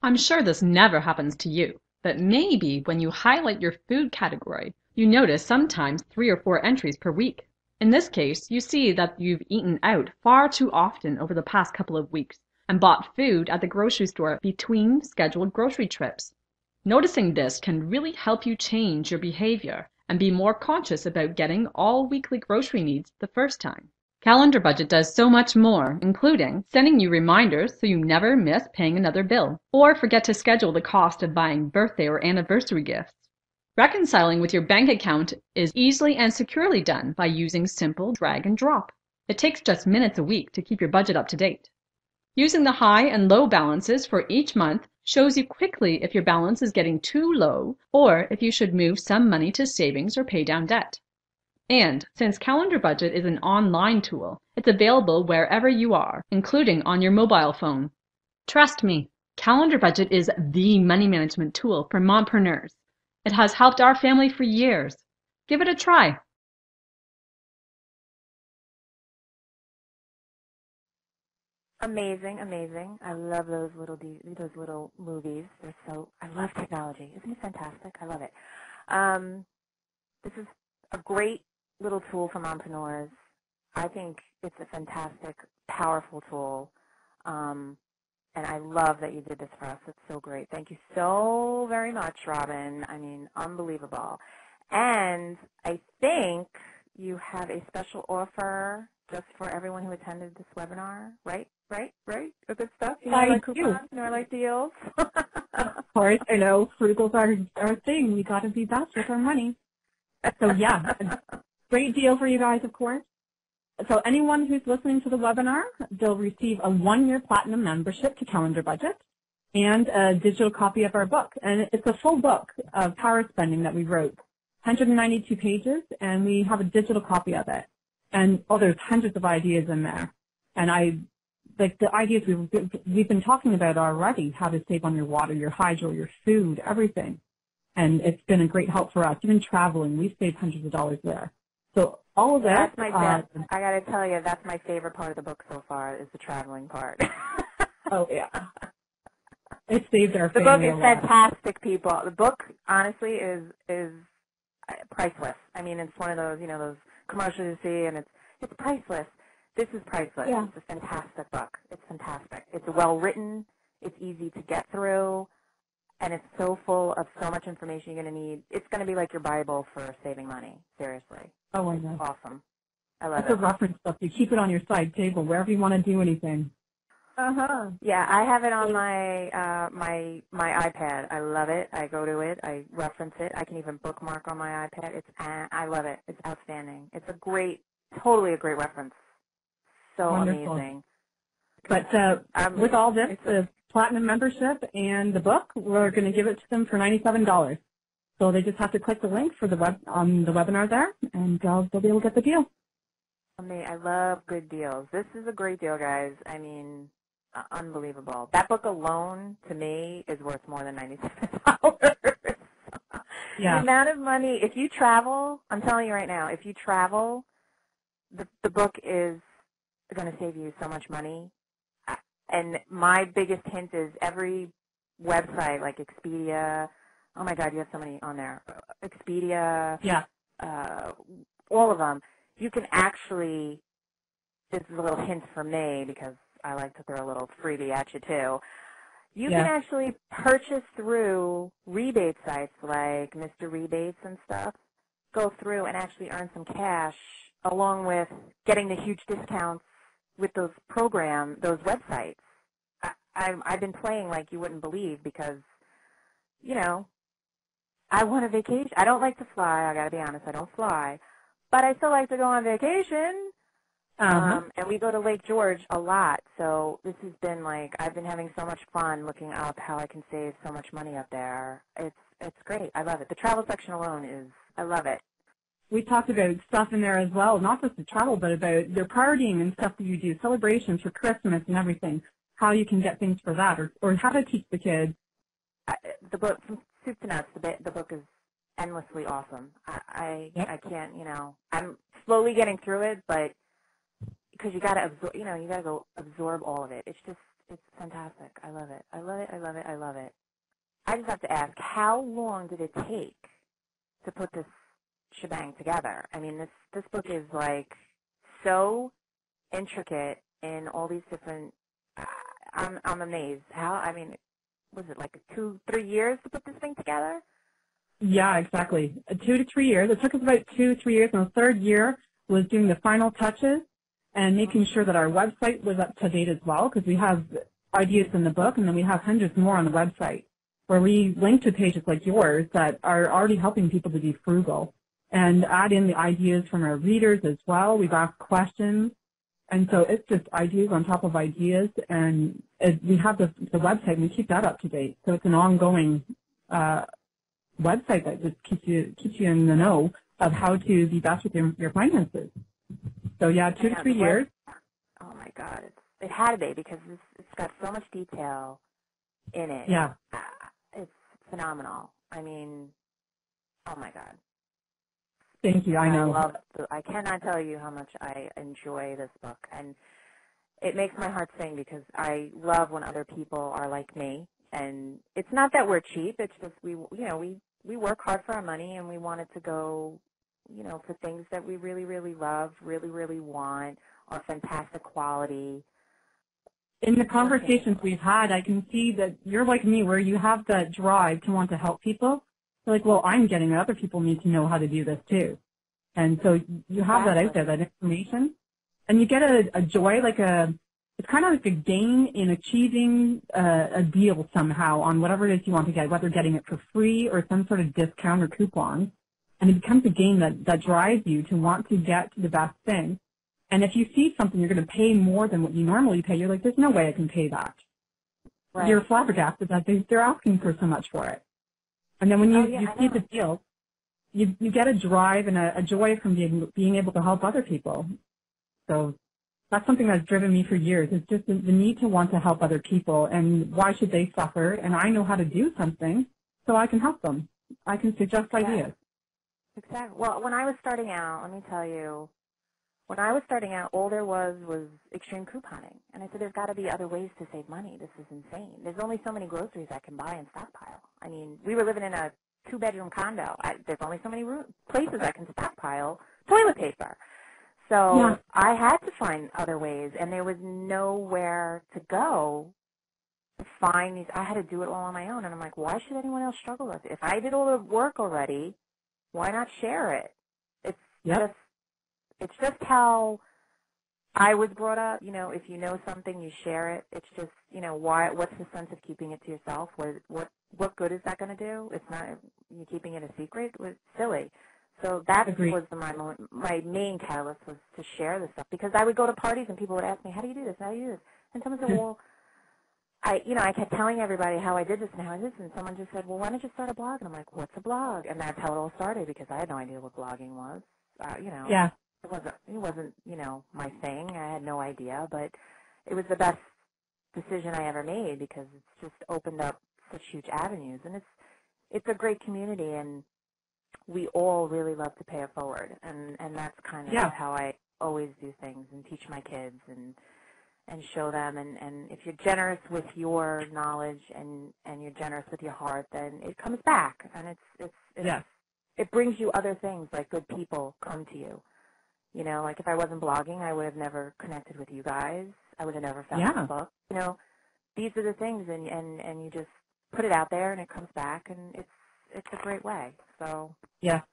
I'm sure this never happens to you, but maybe when you highlight your food category, you notice sometimes 3 or 4 entries per week. In this case, you see that you've eaten out far too often over the past couple of weeks and bought food at the grocery store between scheduled grocery trips. Noticing this can really help you change your behavior and be more conscious about getting all weekly grocery needs the first time. Calendar Budget does so much more, including sending you reminders so you never miss paying another bill or forget to schedule the cost of buying birthday or anniversary gifts. Reconciling with your bank account is easily and securely done by using simple drag and drop. It takes just minutes a week to keep your budget up to date. Using the high and low balances for each month shows you quickly if your balance is getting too low or if you should move some money to savings or pay down debt. And since Calendar Budget is an online tool, it's available wherever you are, including on your mobile phone. Trust me, Calendar Budget is the money management tool for mompreneurs. It has helped our family for years. Give it a try. Amazing, amazing. I love those little movies. I love technology. Isn't it fantastic? I love it. This is a great little tool for mompreneurs. I think it's a fantastic, powerful tool. And I love that you did this for us. It's so great. Thank you so very much, Robin. I mean, unbelievable. And I think you have a special offer just for everyone who attended this webinar, right? Good stuff? You know, I like coupons, you know, I like deals. Of course, I know. Frugal's our thing. We got to be best with our money. So, yeah, a great deal for you guys, of course. So anyone who's listening to the webinar, they'll receive a 1-year platinum membership to Calendar Budget and a digital copy of our book. And it's a full book of power spending that we wrote, 192 pages, and we have a digital copy of it. And, there's hundreds of ideas in there. And the ideas we've been talking about already, how to save on your water, your hydro, your food, everything. And it's been a great help for us. Even traveling, we've saved hundreds of dollars there. So all of that. That's my I got to tell you, that's my favorite part of the book so far is the traveling part. Oh, yeah. It saved our family. The book is fantastic, people. The book, honestly, is priceless. I mean, it's one of those, those commercials you see, and it's priceless. This is priceless. Yeah. It's a fantastic book. It's fantastic. It's well written. It's easy to get through, and it's so full of so much information you're going to need. It's going to be like your Bible for saving money. Seriously. Oh, I know. Awesome. I love it. It's a reference book. You keep it on your side table wherever you want to do anything. Yeah, I have it on my my iPad. I love it. I go to it. I reference it. I can even bookmark on my iPad. I love it. It's outstanding. It's totally a great reference. So wonderful. Amazing. But with all this, the Platinum membership and the book, we're going to give it to them for $97. So they just have to click the link for on the webinar there, and they'll be able to get the deal. I love good deals. This is a great deal, guys. I mean, unbelievable. That book alone, to me, is worth more than $97. Yeah. The amount of money, if you travel, I'm telling you right now, if you travel, the book is going to save you so much money. And my biggest hint is every website, like Expedia, oh my God, you have so many on there. Expedia, yeah, all of them. You can actually, this is a little hint for me because I like to throw a little freebie at you too. You can actually purchase through rebate sites like Mr. Rebates and stuff, go through and actually earn some cash along with getting the huge discounts with those websites. I've been playing like you wouldn't believe because, I want a vacation. I don't like to fly. I got to be honest. I don't fly. But I still like to go on vacation. And we go to Lake George a lot. So this has been I've been having so much fun looking up how I can save so much money up there. It's great. I love it. The travel section alone I love it. We talked about stuff in there as well, not just the travel, but about their partying and stuff that you do, celebrations for Christmas and everything, how you can get things for that, or how to teach the kids. The book, from soup to nuts, the book is endlessly awesome. I can't, I'm slowly getting through it, but because you got to absorb, you got to go absorb all of it. It's fantastic. I love it. I love it. I love it. I love it. I just have to ask, how long did it take to put this shebang together? I mean, this book is so intricate in all these different. I'm amazed. Was it 2-3 years to put this thing together? Yeah, exactly. 2 to 3 years. It took us about 2 to 3 years, and the third year was doing the final touches and making sure that our website was up to date as well, because we have ideas in the book, and then we have hundreds more on the website where we link to pages like yours that are already helping people to be frugal and add in the ideas from our readers as well. We've asked questions, and so it's just ideas on top of ideas, and we have the website, and we keep that up to date. So it's an ongoing website that just keeps you in the know of how to be best with your finances. So yeah, 2 to 3 years. Oh my God, it had to be because it's got so much detail in it. Yeah, it's phenomenal. I mean, oh my God. Thank you. I know. I cannot tell you how much I enjoy this book, and it makes my heart sing because I love when other people are like me. And it's not that we're cheap. It's just we work hard for our money, and we want it to go, for things that we really, really love, really, really want, are fantastic quality. In the conversations we've had, I can see that you're like me, where you have that drive to want to help people. You're like, well, I'm getting it. Other people need to know how to do this too. And so you have that out there, that information, and you get a joy, it's kind of like a gain in achieving a deal somehow on whatever it is you want to get, whether getting it for free or some sort of discount or coupon. And it becomes a game that drives you to want to get the best thing. And if you see something you're going to pay more than what you normally pay, you're like, there's no way I can pay that. Right. You're flabbergasted that they're asking for so much for it. And then when you see the deal, you get a drive and a joy from being able to help other people. So that's something that's driven me for years. It's just the need to want to help other people, and why should they suffer? And I know how to do something, so I can help them. I can suggest ideas. Exactly. Well, when I was starting out, let me tell you, when I was starting out, all there was extreme couponing. And I said, there's got to be other ways to save money. This is insane. There's only so many groceries I can buy and stockpile. I mean, we were living in a 2-bedroom condo. There's only so many places I can stockpile toilet paper. So I had to find other ways, and there was nowhere to go to find these. I had to do it all on my own. And I'm like, why should anyone else struggle with it? If I did all the work already, why not share it? It's just how I was brought up. You know, if you know something, you share it. It's just, you know, what's the sense of keeping it to yourself? What good is that going to do? It's not, you keeping it a secret. It was silly. So that was my main catalyst, was to share this stuff, because I would go to parties and people would ask me, how do you do this? How do you do this? And someone said, well, I kept telling everybody how I did this and how I did this, and someone just said, well, why don't you start a blog? And I'm like, what's a blog? And that's how it all started, because I had no idea what blogging was. It wasn't, you know, my thing. I had no idea, but it was the best decision I ever made, because it's just opened up such huge avenues, and it's a great community, and we all really love to pay it forward, and that's kind of how I always do things and teach my kids and show them, and if you're generous with your knowledge and you're generous with your heart, then it comes back, and it brings you other things, like good people come to you. You know, like if I wasn't blogging, I would have never connected with you guys. I would have never found this book. You know, these are the things, and you just put it out there, and it comes back, and it's a great way. So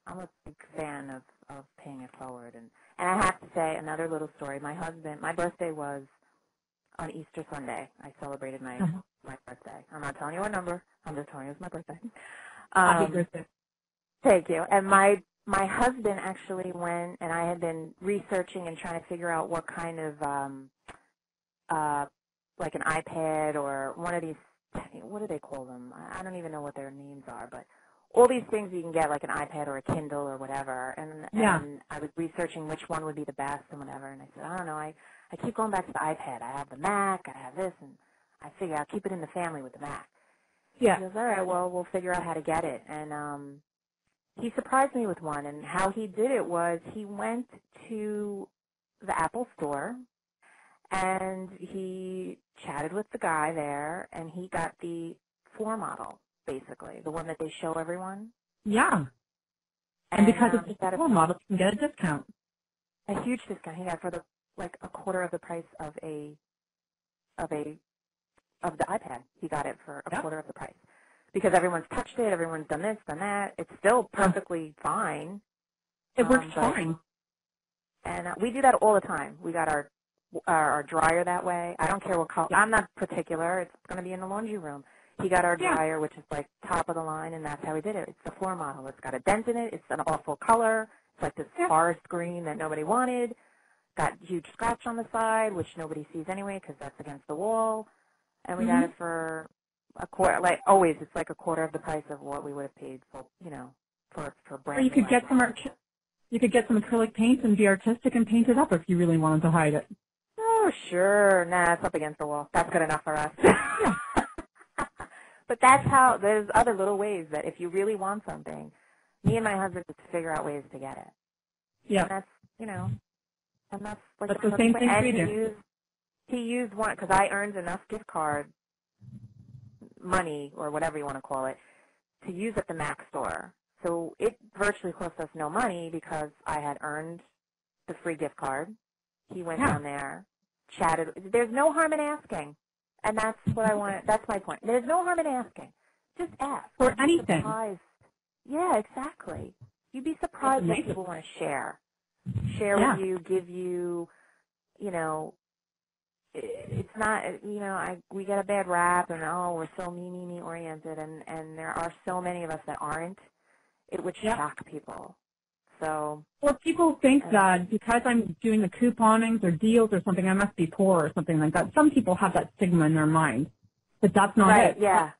I'm a big fan of paying it forward. And I have to say, another little story. My birthday was on Easter Sunday. I celebrated my birthday. I'm not telling you what number. I'm just telling you it was my birthday. Happy birthday. Thank you. And my husband actually went, and I had been researching and trying to figure out what kind of, like an iPad or one of these, what do they call them? I don't even know what their names are, but all these things you can get, like an iPad or a Kindle or whatever. And I was researching which one would be the best and whatever. And I said, I don't know. I keep going back to the iPad. I have the Mac. I have this. And I figure I'll keep it in the family with the Mac. Yeah. He goes, all right, well, we'll figure out how to get it. And he surprised me with one. And how he did it was he went to the Apple store, and he chatted with the guy there, and he got the 4 model, basically, the one that they show everyone. Yeah. And because it's the 4 model, you can get a discount. A huge discount. He got for a quarter of the price of the iPad. He got it for a quarter of the price, because everyone's touched it, everyone's done this, done that. It's still perfectly fine. It works fine. And we do that all the time. We got our dryer that way. I don't care what color. I'm not particular. It's going to be in the laundry room. He got our dryer, which is like top of the line, and that's how he did it. It's the 4 model. It's got a dent in it. It's an awful color. It's like this forest green that nobody wanted. Got huge scratch on the side, which nobody sees anyway because that's against the wall. And we got it for a quarter. Like always, it's like a quarter of the price of what we would have paid for, you know, for brand. Or you could get some acrylic paint and be artistic and paint it up if you really wanted to hide it. Oh, sure. Nah, it's up against the wall. That's good enough for us. But that's how, there's other little ways that if you really want something, me and my husband just figure out ways to get it. Yeah. And that's, you know, and that's like the same thing we do. He used one, because I earned enough gift card money, or whatever you want to call it, to use at the Mac store. So it virtually cost us no money because I had earned the free gift card. He went down there, chatted. There's no harm in asking. And that's what I want. That's my point. There's no harm in asking. Just ask. For anything. Yeah, exactly. You'd be surprised what people want to share. Share with you, give you, you know, it's not, you know, we get a bad rap and, we're so me oriented, and there are so many of us that aren't. It would shock people. So. Well, people think that because I'm doing the couponings or deals or something, I must be poor or something like that. Some people have that stigma in their mind, but that's not it. Yeah.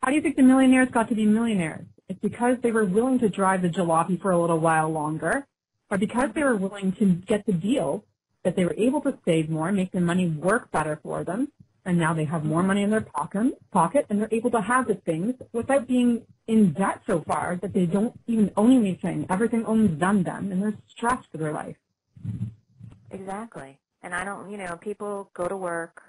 How do you think the millionaires got to be millionaires? It's because they were willing to drive the jalopy for a little while longer, or because they were willing to get the deal that they were able to save more, make their money work better for them, and now they have more money in their pocket, and they're able to have the things without being in debt so far that they don't even own anything. Everything owns them, and they're stressed for their life. Exactly. And I don't, people go to work,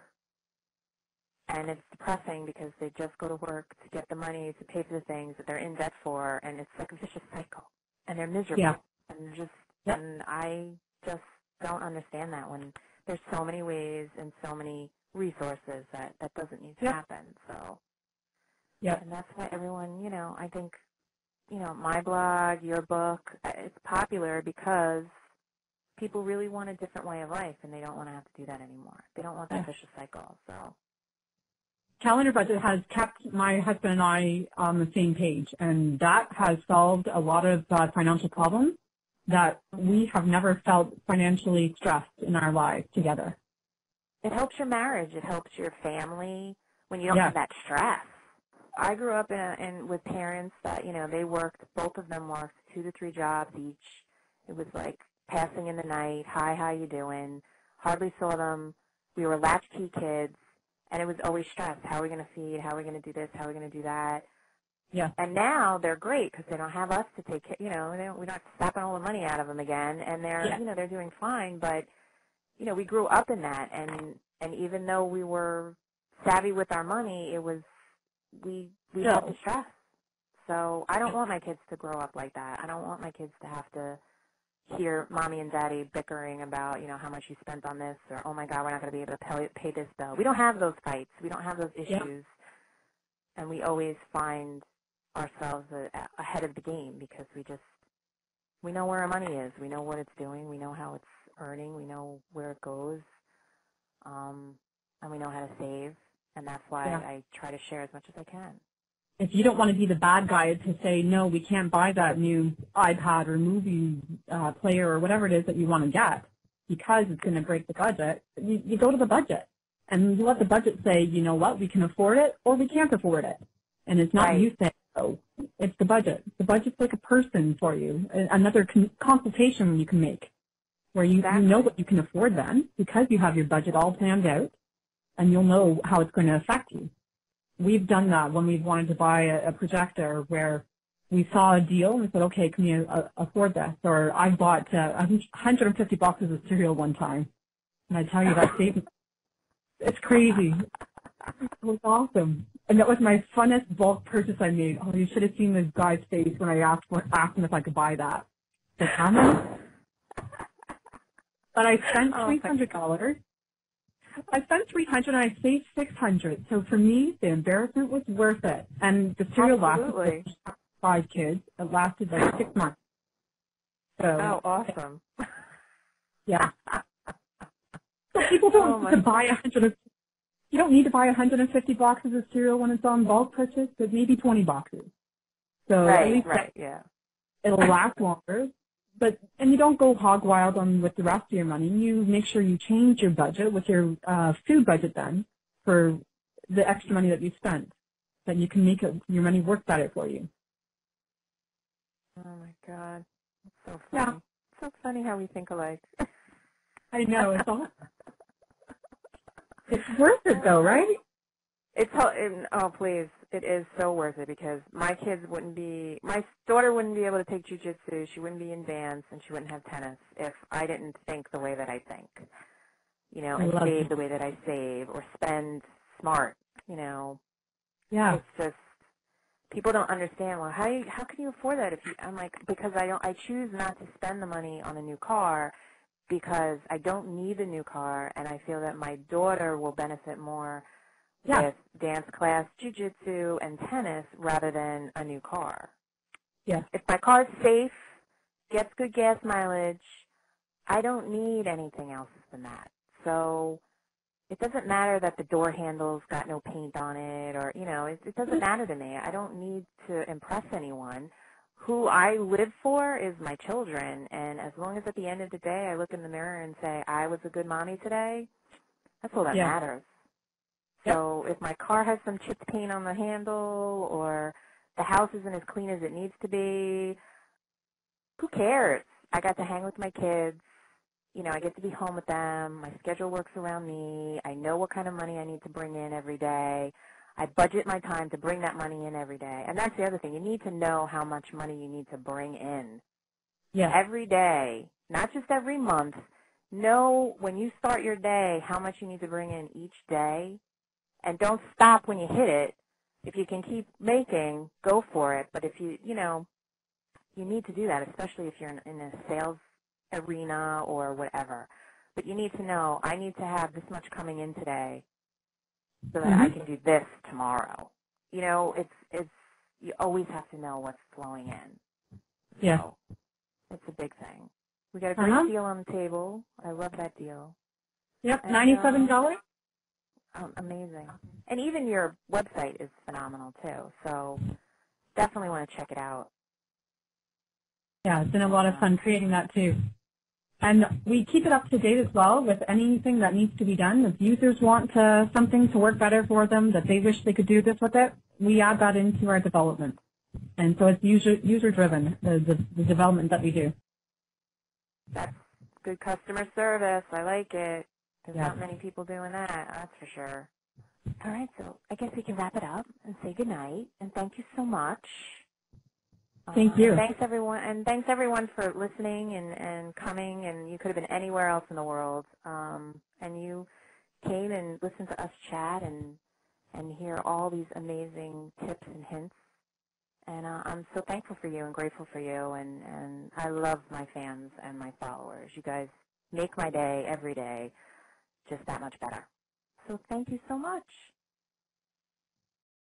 and it's depressing because they just go to work to get the money to pay for the things that they're in debt for, and it's like a vicious cycle, and they're miserable. Yeah. And I just don't understand that when there's so many ways and so many resources that doesn't need to happen. So, and that's why everyone, I think, my blog, your book, it's popular because people really want a different way of life, and they don't want to have to do that anymore. They don't want that vicious cycle. So, Calendar Budget has kept my husband and I on the same page, and that has solved a lot of financial problems that we have never felt financially stressed in our lives together. It helps your marriage. It helps your family when you don't have that stress. I grew up with parents that, they worked, both of them worked 2 to 3 jobs each. It was like passing in the night, hi, how you doing? Hardly saw them. We were latchkey kids, and it was always stress. How are we going to feed? How are we going to do this? How are we going to do that? Yeah. And now they're great because they don't have us to take care. We're not slapping all the money out of them again, and they're doing fine. But we grew up in that, and even though we were savvy with our money, we had the stress. So I don't want my kids to grow up like that. I don't want my kids to have to hear mommy and daddy bickering about how much you spent on this, or oh my God, we're not going to be able to pay this bill. We don't have those fights. We don't have those issues, and we always find ourselves ahead of the game because we know where our money is. We know what it's doing. We know how it's earning. We know where it goes, and we know how to save. And that's why I try to share as much as I can. If you don't want to be the bad guy to say, no, we can't buy that new iPad or movie player or whatever it is that you want to get because it's going to break the budget, you go to the budget. And you let the budget say, you know what, we can afford it or we can't afford it. And it's not you saying, oh, it's the budget. The budget's like a person for you, another consultation you can make where you know what you can afford then because you have your budget all planned out and you'll know how it's going to affect you. We've done that when we've wanted to buy a projector where we saw a deal and we said, okay, can you afford this? Or I bought 150 boxes of cereal one time. And I tell you, that saved, it's crazy. It was awesome. And that was my funnest bulk purchase I made. Oh, you should have seen this guy's face when I asked him if I could buy that. Like, how much? But I spent $300. I spent $300 and I saved $600. So for me, the embarrassment was worth it. And the cereal lasted 5 kids. It lasted like 6 months. So, awesome. Yeah. So people don't need to buy you don't need to buy 150 boxes of cereal when it's on bulk purchase, but maybe 20 boxes. So at least it'll last longer. And you don't go hog wild with the rest of your money. You make sure you change your budget with your food budget then for the extra money that you spent, that you can make your money work better for you. Oh my God, it's so funny. Yeah. It's so funny how we think alike. I know, it's worth it though, right? Please, it is so worth it because my daughter wouldn't be able to take jujitsu, she wouldn't be in dance, and she wouldn't have tennis if I didn't think the way that I think, and save the way that I save or spend smart, Yeah. It's just, people don't understand, well, how can you afford that I'm like, because I choose not to spend the money on a new car because I don't need a new car, and I feel that my daughter will benefit more with dance class, jiu-jitsu, and tennis rather than a new car. Yeah. If my car's safe, gets good gas mileage, I don't need anything else than that. So it doesn't matter that the door handle's got no paint on it or, it doesn't matter to me. I don't need to impress anyone. Who I live for is my children, and as long as at the end of the day I look in the mirror and say, I was a good mommy today, that's all that matters. So if my car has some chipped paint on the handle or the house isn't as clean as it needs to be, who cares? I got to hang with my kids. I get to be home with them. My schedule works around me. I know what kind of money I need to bring in every day. I budget my time to bring that money in every day. And that's the other thing. You need to know how much money you need to bring in every day, not just every month. Know when you start your day how much you need to bring in each day, and don't stop when you hit it. If you can keep making, go for it. But if you need to do that, especially if you're in a sales arena or whatever. But you need to know, I need to have this much coming in today so that I can do this tomorrow. It's you always have to know what's flowing in. Yeah. So it's a big thing. We got a great deal on the table. I love that deal. Yep, And, $97. Amazing. And even your website is phenomenal, too. So definitely want to check it out. Yeah, it's been a lot of fun creating that, too. And we keep it up to date as well with anything that needs to be done. If users want something to work better for them, that they wish they could do this with it, we add that into our development. And so it's user-driven, the development that we do. That's good customer service. I like it. There's not many people doing that, that's for sure. All right, so I guess we can wrap it up and say goodnight. And thank you so much. Thank you. Thanks, everyone for listening and coming. And you could have been anywhere else in the world. And you came and listened to us chat and hear all these amazing tips and hints. And I'm so thankful for you and grateful for you. And I love my fans and my followers. You guys make my day every day just that much better. So thank you so much.